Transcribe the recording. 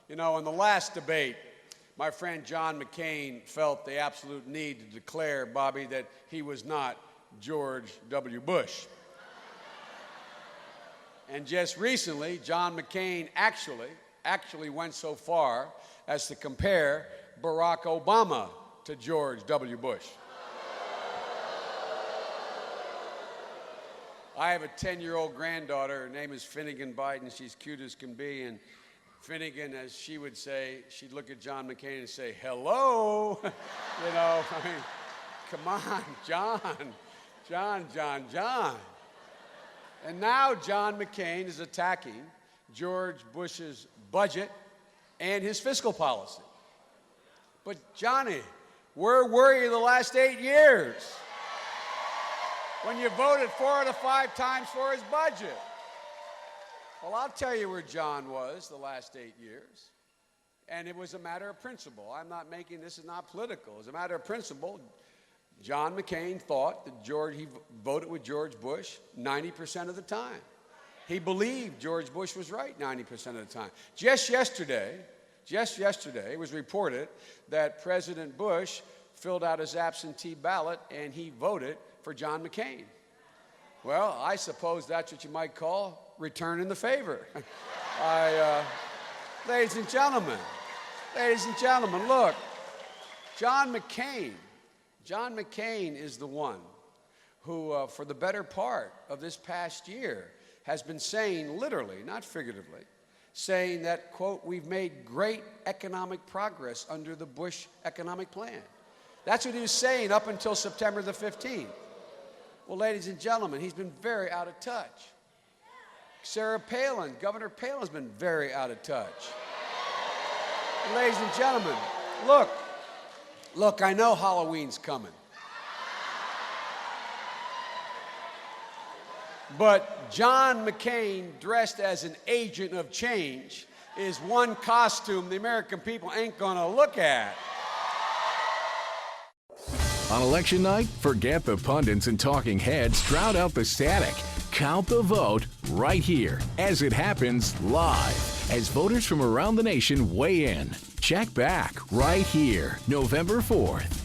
You know, in the last debate, my friend John McCain felt the absolute need to declare, Bobby, that he was not George W. Bush. And just recently, John McCain actually went so far as to compare Barack Obama to George W. Bush. I have a 10-year-old granddaughter. Her name is Finnegan Biden. She's cute as can be. And Finnegan, as she would say, she'd look at John McCain and say, hello. You know, I mean, come on, John. And now John McCain is attacking George Bush's budget and his fiscal policy. But Johnny, where were you the last 8 years when you voted 4 out of 5 times for his budget? Well, I'll tell you where John was the last 8 years. And it was a matter of principle. I'm not making this is not political. As a matter of principle, John McCain thought that he voted with George Bush 90% of the time. He believed George Bush was right 90% of the time. Just yesterday, it was reported that President Bush filled out his absentee ballot and he voted for John McCain. Well, I suppose that's what you might call returning the favor. Ladies and gentlemen, look, John McCain is the one who, for the better part of this past year, has been saying, literally, not figuratively, saying that, quote, we've made great economic progress under the Bush economic plan. That's what he was saying up until September the 15th. Well, ladies and gentlemen, he's been very out of touch. Governor Palin's been very out of touch. And ladies and gentlemen, look, I know Halloween's coming. But John McCain, dressed as an agent of change, is one costume the American people ain't gonna look at. On election night, forget the pundits and talking heads, drown out the static. Count the vote right here, as it happens live, as voters from around the nation weigh in. Check back right here, November 4th.